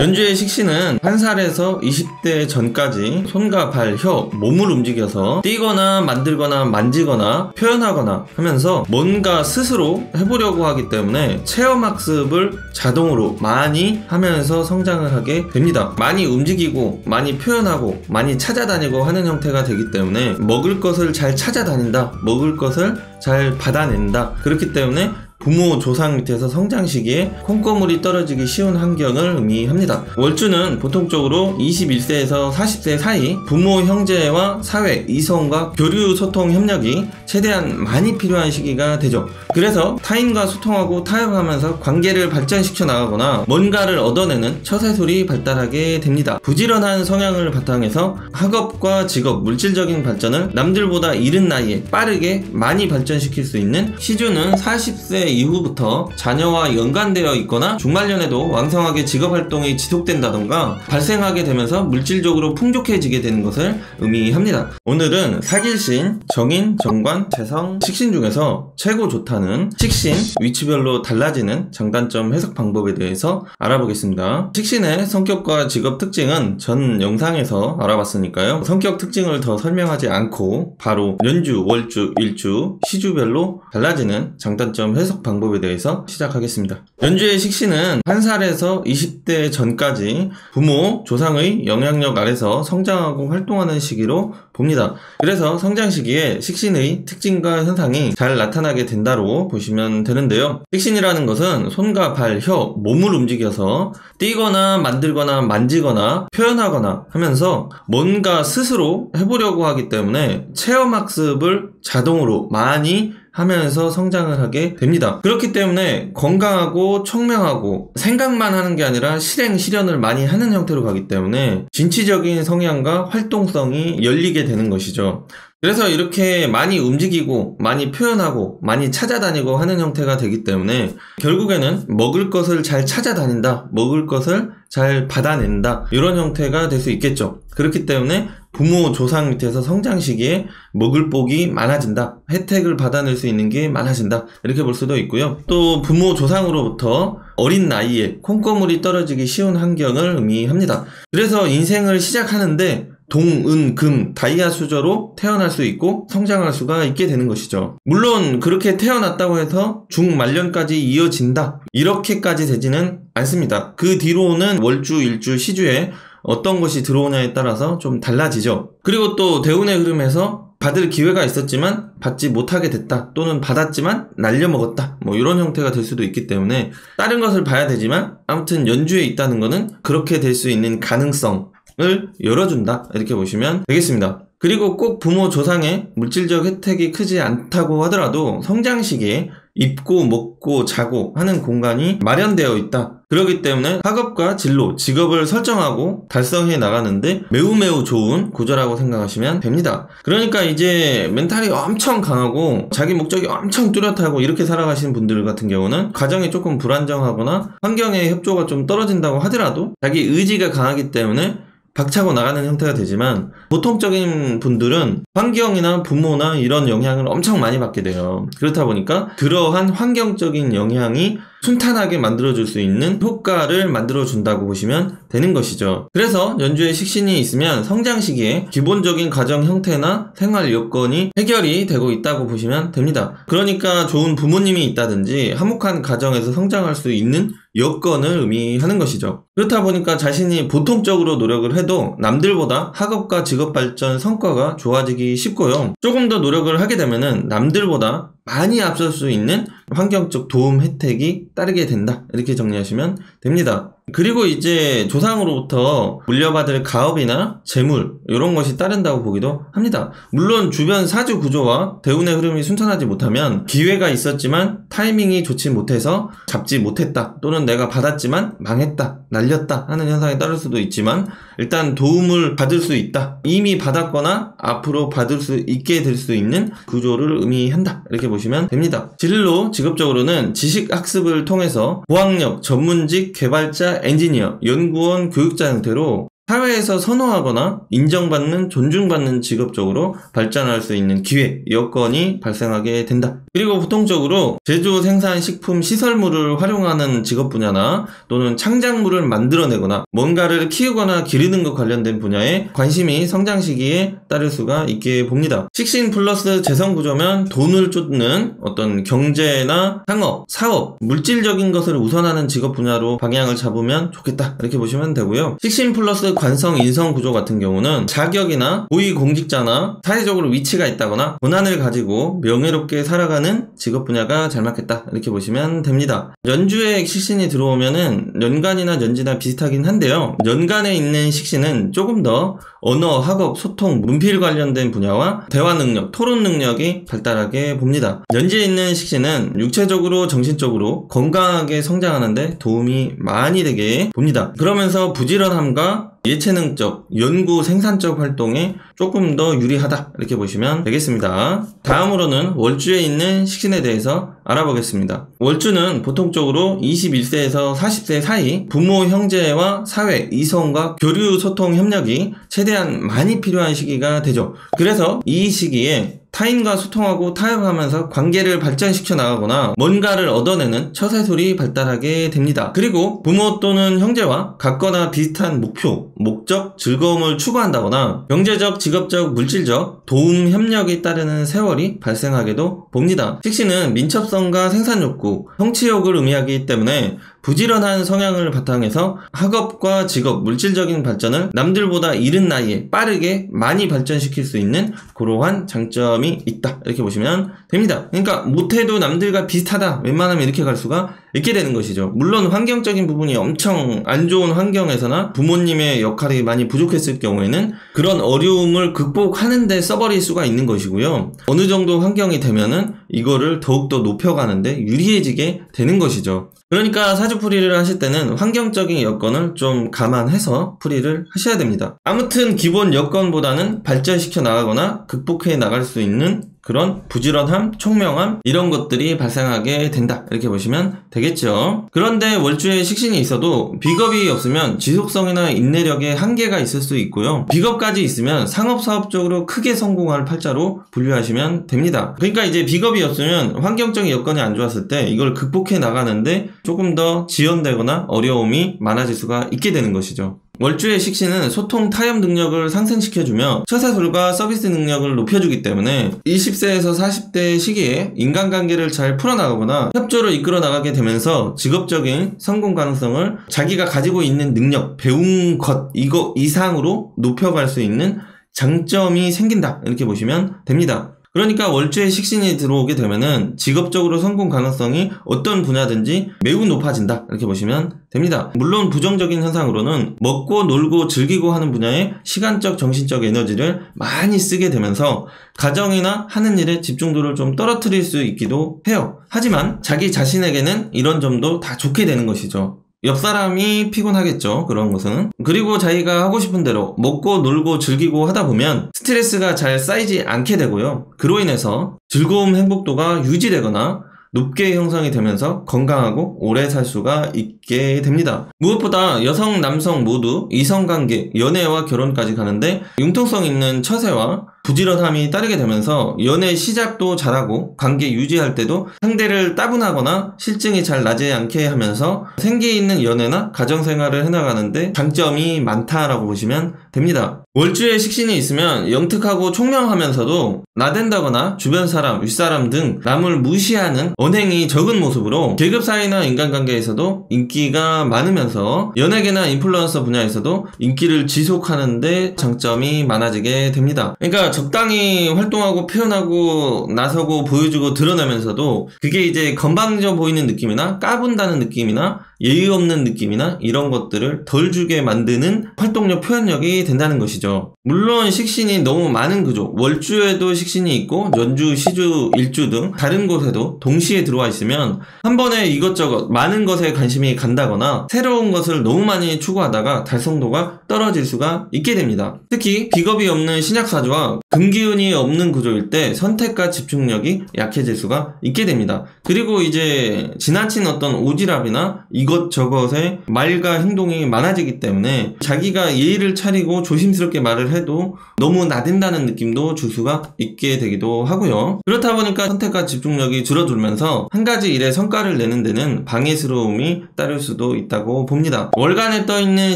연주의 식신은 1살에서 20대 전까지 손과 발, 혀, 몸을 움직여서 뛰거나 만들거나 만지거나 표현하거나 하면서 뭔가 스스로 해보려고 하기 때문에 체험학습을 자동으로 많이 하면서 성장을 하게 됩니다. 많이 움직이고 많이 표현하고 많이 찾아다니고 하는 형태가 되기 때문에 먹을 것을 잘 찾아다닌다, 먹을 것을 잘 받아낸다. 그렇기 때문에 부모 조상 밑에서 성장 시기에 콩고물이 떨어지기 쉬운 환경을 의미합니다. 월주는 보통적으로 21세에서 40세 사이 부모, 형제와 사회, 이성과 교류, 소통, 협력이 최대한 많이 필요한 시기가 되죠. 그래서 타인과 소통하고 타협하면서 관계를 발전시켜 나가거나 뭔가를 얻어내는 처세술이 발달하게 됩니다. 부지런한 성향을 바탕에서 학업과 직업, 물질적인 발전을 남들보다 이른 나이에 빠르게 많이 발전시킬 수 있는 시주는 40세 이후부터 자녀와 연관되어 있거나 중말년에도 왕성하게 직업활동이 지속된다던가 발생하게 되면서 물질적으로 풍족해지게 되는 것을 의미합니다. 오늘은 사길신, 정인, 정관, 재성, 식신 중에서 최고 좋다는 식신, 위치별로 달라지는 장단점 해석 방법에 대해서 알아보겠습니다. 식신의 성격과 직업 특징은 전 영상에서 알아봤으니까요. 성격 특징을 더 설명하지 않고 바로 연주, 월주, 일주, 시주별로 달라지는 장단점 해석 방법에 대해서 시작하겠습니다. 연주의 식신은 1살에서 20대 전까지 부모, 조상의 영향력 아래서 성장하고 활동하는 시기로 봅니다. 그래서 성장 시기에 식신의 특징과 현상이 잘 나타나게 된다로 보시면 되는데요. 식신이라는 것은 손과 발, 혀, 몸을 움직여서 뛰거나 만들거나 만지거나 표현하거나 하면서 뭔가 스스로 해보려고 하기 때문에 체험학습을 자동으로 많이 하면서 성장을 하게 됩니다. 그렇기 때문에 건강하고 청명하고 생각만 하는 게 아니라 실행, 실현을 많이 하는 형태로 가기 때문에 진취적인 성향과 활동성이 열리게 되는 것이죠. 그래서 이렇게 많이 움직이고 많이 표현하고 많이 찾아다니고 하는 형태가 되기 때문에 결국에는 먹을 것을 잘 찾아다닌다, 먹을 것을 잘 받아낸다, 이런 형태가 될 수 있겠죠. 그렇기 때문에 부모, 조상 밑에서 성장 시기에 먹을 복이 많아진다, 혜택을 받아낼 수 있는 게 많아진다, 이렇게 볼 수도 있고요. 또 부모, 조상으로부터 어린 나이에 콩고물이 떨어지기 쉬운 환경을 의미합니다. 그래서 인생을 시작하는데 동, 은, 금, 다이아 수저로 태어날 수 있고 성장할 수가 있게 되는 것이죠. 물론 그렇게 태어났다고 해서 중말년까지 이어진다, 이렇게까지 되지는 않습니다. 그 뒤로는 월주, 일주, 시주에 어떤 것이 들어오냐에 따라서 좀 달라지죠. 그리고 또 대운의 흐름에서 받을 기회가 있었지만 받지 못하게 됐다, 또는 받았지만 날려먹었다, 뭐 이런 형태가 될 수도 있기 때문에 다른 것을 봐야 되지만 아무튼 연주에 있다는 것은 그렇게 될 수 있는 가능성 을 열어준다, 이렇게 보시면 되겠습니다. 그리고 꼭 부모, 조상의 물질적 혜택이 크지 않다고 하더라도 성장 시기에 입고 먹고 자고 하는 공간이 마련되어 있다. 그렇기 때문에 학업과 진로, 직업을 설정하고 달성해 나가는데 매우 좋은 구조라고 생각하시면 됩니다. 그러니까 이제 멘탈이 엄청 강하고 자기 목적이 엄청 뚜렷하고 이렇게 살아가시는 분들 같은 경우는 가정이 조금 불안정하거나 환경의 협조가 좀 떨어진다고 하더라도 자기 의지가 강하기 때문에 박차고 나가는 형태가 되지만, 보통적인 분들은 환경이나 부모나 이런 영향을 엄청 많이 받게 돼요. 그렇다 보니까 그러한 환경적인 영향이 순탄하게 만들어줄 수 있는 효과를 만들어준다고 보시면 되는 것이죠. 그래서 연주에 식신이 있으면 성장 시기에 기본적인 가정 형태나 생활 여건이 해결이 되고 있다고 보시면 됩니다. 그러니까 좋은 부모님이 있다든지 화목한 가정에서 성장할 수 있는 여건을 의미하는 것이죠. 그렇다 보니까 자신이 보통적으로 노력을 해도 남들보다 학업과 직업 발전 성과가 좋아지기 쉽고요. 조금 더 노력을 하게 되면은 남들보다 많이 앞설 수 있는 환경적 도움 혜택이 따르게 된다, 이렇게 정리하시면 됩니다. 그리고 이제 조상으로부터 물려받을 가업이나 재물, 이런 것이 따른다고 보기도 합니다. 물론 주변 사주 구조와 대운의 흐름이 순탄하지 못하면 기회가 있었지만 타이밍이 좋지 못해서 잡지 못했다, 또는 내가 받았지만 망했다, 날렸다 하는 현상이 따를 수도 있지만 일단 도움을 받을 수 있다, 이미 받았거나 앞으로 받을 수 있게 될 수 있는 구조를 의미한다, 이렇게 보시면 됩니다. 진로, 직업적으로는 지식학습을 통해서 고학력, 전문직, 개발자, 엔지니어, 연구원, 교육자 형태로 사회에서 선호하거나 인정받는, 존중받는 직업적으로 발전할 수 있는 기회, 여건이 발생하게 된다. 그리고 보통적으로 제조, 생산, 식품, 시설물을 활용하는 직업 분야나 또는 창작물을 만들어내거나 뭔가를 키우거나 기르는 것 관련된 분야에 관심이 성장 시기에 따를 수가 있게 봅니다. 식신 플러스 재성 구조면 돈을 쫓는 어떤 경제나 상업, 사업, 물질적인 것을 우선하는 직업 분야로 방향을 잡으면 좋겠다, 이렇게 보시면 되고요. 식신 플러스 관성, 인성 구조 같은 경우는 자격이나 고위공직자나 사회적으로 위치가 있다거나 권한을 가지고 명예롭게 살아가는 직업 분야가 잘 맞겠다, 이렇게 보시면 됩니다. 연주에 식신이 들어오면은 연간이나 년지나 비슷하긴 한데요. 연간에 있는 식신은 조금 더 언어, 학업, 소통, 문필 관련된 분야와 대화 능력, 토론 능력이 발달하게 봅니다. 연지에 있는 식신은 육체적으로, 정신적으로 건강하게 성장하는데 도움이 많이 되게 봅니다. 그러면서 부지런함과 예체능적, 연구, 생산적 활동에 조금 더 유리하다, 이렇게 보시면 되겠습니다. 다음으로는 월주에 있는 식신에 대해서 알아보겠습니다. 월주는 보통적으로 21세에서 40세 사이 부모, 형제와 사회, 이성과 교류, 소통, 협력이 최대한 많이 필요한 시기가 되죠. 그래서 이 시기에 타인과 소통하고 타협하면서 관계를 발전시켜 나가거나 뭔가를 얻어내는 처세술이 발달하게 됩니다. 그리고 부모 또는 형제와 같거나 비슷한 목표, 목적, 즐거움을 추구한다거나 경제적, 직업적, 물질적 도움, 협력이 따르는 세월이 발생하게도 봅니다. 식신은 민첩성과 생산욕구, 성취욕을 의미하기 때문에 부지런한 성향을 바탕해서 학업과 직업, 물질적인 발전을 남들보다 이른 나이에 빠르게 많이 발전시킬 수 있는 그러한 장점이 있다, 이렇게 보시면 됩니다. 그러니까 못해도 남들과 비슷하다, 웬만하면 이렇게 갈 수가 있게 되는 것이죠. 물론 환경적인 부분이 엄청 안 좋은 환경에서나 부모님의 역할이 많이 부족했을 경우에는 그런 어려움을 극복하는 데 써버릴 수가 있는 것이고요. 어느 정도 환경이 되면은 이거를 더욱더 높여가는데 유리해지게 되는 것이죠. 그러니까 사주풀이를 하실 때는 환경적인 여건을 좀 감안해서 풀이를 하셔야 됩니다. 아무튼 기본 여건보다는 발전시켜 나가거나 극복해 나갈 수 있는 그런 부지런함, 총명함, 이런 것들이 발생하게 된다, 이렇게 보시면 되겠죠. 그런데 월주에 식신이 있어도 비겁이 없으면 지속성이나 인내력에 한계가 있을 수 있고요. 비겁까지 있으면 상업사업적으로 크게 성공할 팔자로 분류하시면 됩니다. 그러니까 이제 비겁이 없으면 환경적인 여건이 안 좋았을 때 이걸 극복해 나가는데 조금 더 지연되거나 어려움이 많아질 수가 있게 되는 것이죠. 월주의 식신은 소통, 타협 능력을 상승시켜주며 처세술과 서비스 능력을 높여주기 때문에 20세에서 40대 시기에 인간관계를 잘 풀어나가거나 협조를 이끌어 나가게 되면서 직업적인 성공 가능성을 자기가 가지고 있는 능력, 배운 것 이거 이상으로 높여갈 수 있는 장점이 생긴다, 이렇게 보시면 됩니다. 그러니까 월주에 식신이 들어오게 되면은 직업적으로 성공 가능성이 어떤 분야든지 매우 높아진다, 이렇게 보시면 됩니다. 물론 부정적인 현상으로는 먹고 놀고 즐기고 하는 분야에 시간적, 정신적 에너지를 많이 쓰게 되면서 가정이나 하는 일에 집중도를 좀 떨어뜨릴 수 있기도 해요. 하지만 자기 자신에게는 이런 점도 다 좋게 되는 것이죠. 옆 사람이 피곤하겠죠, 그런 것은. 그리고 자기가 하고 싶은 대로 먹고 놀고 즐기고 하다 보면 스트레스가 잘 쌓이지 않게 되고요. 그로 인해서 즐거움, 행복도가 유지되거나 높게 형성이 되면서 건강하고 오래 살 수가 있게 됩니다. 무엇보다 여성, 남성 모두 이성관계, 연애와 결혼까지 가는데 융통성 있는 처세와 부지런함이 따르게 되면서 연애 시작도 잘하고 관계 유지할 때도 상대를 따분하거나 실증이 잘 나지 않게 하면서 생기 있는 연애나 가정생활을 해나가는데 장점이 많다라고 보시면 됩니다. 월주에 식신이 있으면 영특하고 총명하면서도 나댄다거나 주변 사람, 윗사람 등 남을 무시하는 언행이 적은 모습으로 계급 사이나 인간관계에서도 인기가 많으면서 연예계나 인플루언서 분야에서도 인기를 지속하는데 장점이 많아지게 됩니다. 그러니까 적당히 활동하고 표현하고 나서고 보여주고 드러내면서도 그게 이제 건방져 보이는 느낌이나 까분다는 느낌이나 예의 없는 느낌이나 이런 것들을 덜 주게 만드는 활동력, 표현력이 된다는 것이죠. 물론 식신이 너무 많은 구조, 월주에도 식신이 있고 연주, 시주, 일주 등 다른 곳에도 동시에 들어와 있으면 한 번에 이것저것 많은 것에 관심이 간다거나 새로운 것을 너무 많이 추구하다가 달성도가 떨어질 수가 있게 됩니다. 특히 비겁이 없는 신약사주와 금기운이 없는 구조일 때 선택과 집중력이 약해질 수가 있게 됩니다. 그리고 이제 지나친 어떤 오지랖이나 이거 이것저것에 말과 행동이 많아지기 때문에 자기가 예의를 차리고 조심스럽게 말을 해도 너무 나댄다는 느낌도 줄 수가 있게 되기도 하고요. 그렇다 보니까 선택과 집중력이 줄어들면서 한 가지 일에 성과를 내는 데는 방해스러움이 따를 수도 있다고 봅니다. 월간에 떠있는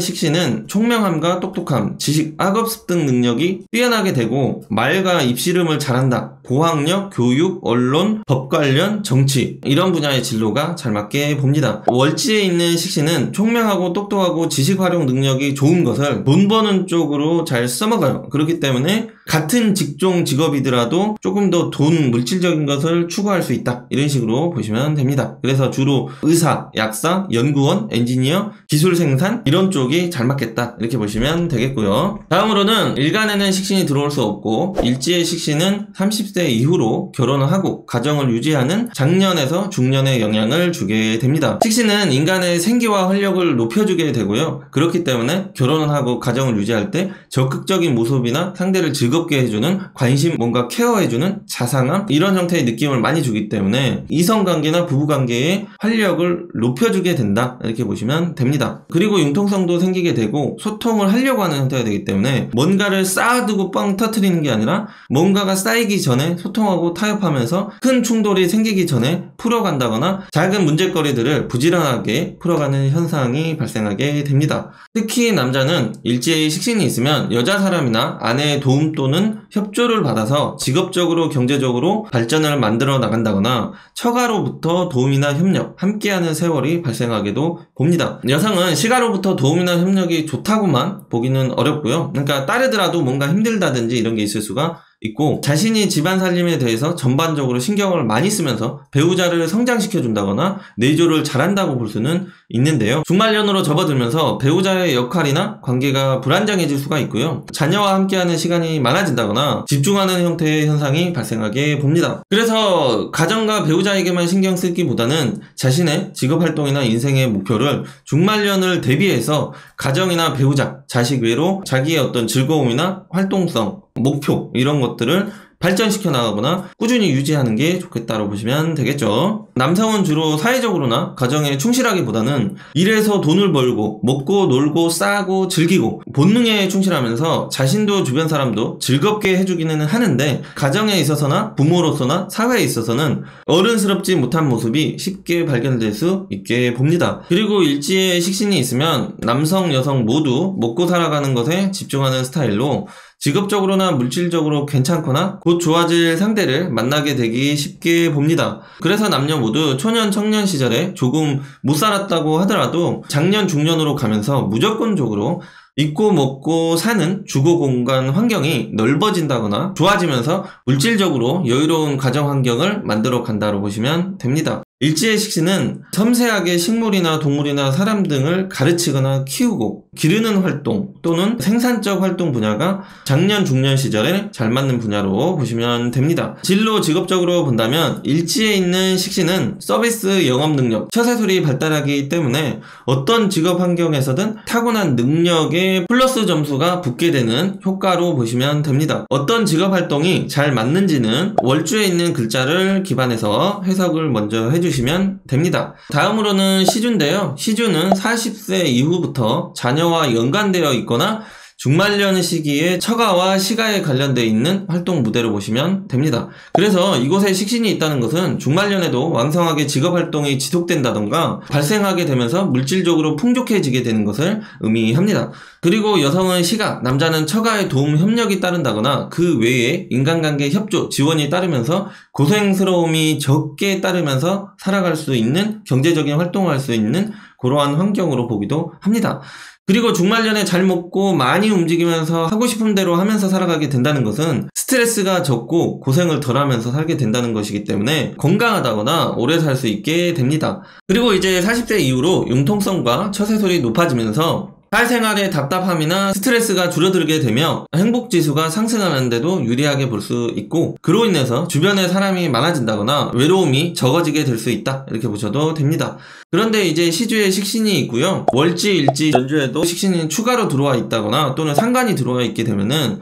식신은 총명함과 똑똑함, 지식, 학업 습득 능력이 뛰어나게 되고 말과 입씨름을 잘한다. 고학력, 교육, 언론, 법 관련, 정치 이런 분야의 진로가 잘 맞게 봅니다. 월지에 있는 식신은 총명하고 똑똑하고 지식 활용 능력이 좋은 것을 돈 버는 쪽으로 잘 써먹어요. 그렇기 때문에 같은 직종 직업이더라도 조금 더 돈 물질적인 것을 추구할 수 있다. 이런 식으로 보시면 됩니다. 그래서 주로 의사, 약사, 연구원, 엔지니어, 기술 생산 이런 쪽이 잘 맞겠다. 이렇게 보시면 되겠고요. 다음으로는 일간에는 식신이 들어올 수 없고 일지의 식신은 30세 이후로 결혼을 하고 가정을 유지하는 장년에서 중년에 영향을 주게 됩니다. 식신은 인간의 생기와 활력을 높여주게 되고요. 그렇기 때문에 결혼을 하고 가정을 유지할 때 적극적인 모습이나 상대를 즐겁게 해주는 관심, 뭔가 케어해주는 자상함 이런 형태의 느낌을 많이 주기 때문에 이성관계나 부부관계의 활력을 높여주게 된다. 이렇게 보시면 됩니다. 그리고 융통성도 생기게 되고 소통을 하려고 하는 형태가 되기 때문에 뭔가를 쌓아두고 빵 터트리는 게 아니라 뭔가가 쌓이기 전에 소통하고 타협하면서 큰 충돌이 생기기 전에 풀어간다거나 작은 문제거리들을 부지런하게 풀어가는 현상이 발생하게 됩니다. 특히 남자는 일지의 식신이 있으면 여자 사람이나 아내의 도움 또는 협조를 받아서 직업적으로 경제적으로 발전을 만들어 나간다거나 처가로부터 도움이나 협력, 함께하는 세월이 발생하게도 봅니다. 여성은 시가로부터 도움이나 협력이 좋다고만 보기는 어렵고요. 그러니까 딸애들아도 뭔가 힘들다든지 이런 게 있을 수가 있고 자신이 집안 살림에 대해서 전반적으로 신경을 많이 쓰면서 배우자를 성장시켜준다거나 내조를 잘한다고 볼 수는 있는데요. 중말년으로 접어들면서 배우자의 역할이나 관계가 불안정해질 수가 있고요. 자녀와 함께하는 시간이 많아진다거나 집중하는 형태의 현상이 발생하게 봅니다. 그래서 가정과 배우자에게만 신경 쓰기보다는 자신의 직업활동이나 인생의 목표를 중말년을 대비해서 가정이나 배우자, 자식 외로 자기의 어떤 즐거움이나 활동성, 목표 이런 것들을 발전시켜 나가거나 꾸준히 유지하는 게 좋겠다고 보시면 되겠죠. 남성은 주로 사회적으로나 가정에 충실하기보다는 일해서 돈을 벌고 먹고 놀고 싸고 즐기고 본능에 충실하면서 자신도 주변 사람도 즐겁게 해주기는 하는데 가정에 있어서나 부모로서나 사회에 있어서는 어른스럽지 못한 모습이 쉽게 발견될 수 있게 봅니다. 그리고 일지에 식신이 있으면 남성, 여성 모두 먹고 살아가는 것에 집중하는 스타일로 직업적으로나 물질적으로 괜찮거나 곧 좋아질 상대를 만나게 되기 쉽게 봅니다. 그래서 남녀 모두 초년, 청년 시절에 조금 못 살았다고 하더라도 장년, 중년으로 가면서 무조건적으로 입고 먹고 사는 주거 공간 환경이 넓어진다거나 좋아지면서 물질적으로 여유로운 가정 환경을 만들어 간다고 보시면 됩니다. 일지의 식신은 섬세하게 식물이나 동물이나 사람 등을 가르치거나 키우고 기르는 활동 또는 생산적 활동 분야가 장년, 중년 시절에 잘 맞는 분야로 보시면 됩니다. 진로 직업적으로 본다면 일지에 있는 식신은 서비스 영업 능력, 처세술이 발달하기 때문에 어떤 직업 환경에서든 타고난 능력에 플러스 점수가 붙게 되는 효과로 보시면 됩니다. 어떤 직업 활동이 잘 맞는지는 월주에 있는 글자를 기반해서 해석을 먼저 해주시면 됩니다. 다음으로는 시주인데요. 시주는 40세 이후부터 자녀와 연관되어 있거나 중말년 시기에 처가와 시가에 관련되어 있는 활동 무대로 보시면 됩니다. 그래서 이곳에 식신이 있다는 것은 중말년에도 왕성하게 직업활동이 지속된다던가 발생하게 되면서 물질적으로 풍족해지게 되는 것을 의미합니다. 그리고 여성은 시가, 남자는 처가의 도움 협력이 따른다거나 그 외에 인간관계 협조, 지원이 따르면서 고생스러움이 적게 따르면서 살아갈 수 있는 경제적인 활동을 할 수 있는 그러한 환경으로 보기도 합니다. 그리고 중말년에 잘 먹고 많이 움직이면서 하고 싶은 대로 하면서 살아가게 된다는 것은 스트레스가 적고 고생을 덜 하면서 살게 된다는 것이기 때문에 건강하다거나 오래 살 수 있게 됩니다. 그리고 이제 40대 이후로 융통성과 처세술이 높아지면서 사회생활의 답답함이나 스트레스가 줄어들게 되며 행복지수가 상승하는데도 유리하게 볼 수 있고 그로 인해서 주변에 사람이 많아진다거나 외로움이 적어지게 될 수 있다 이렇게 보셔도 됩니다. 그런데 이제 시주에 식신이 있고요. 월지, 일지, 연주에도 식신이 추가로 들어와 있다거나 또는 상관이 들어와 있게 되면은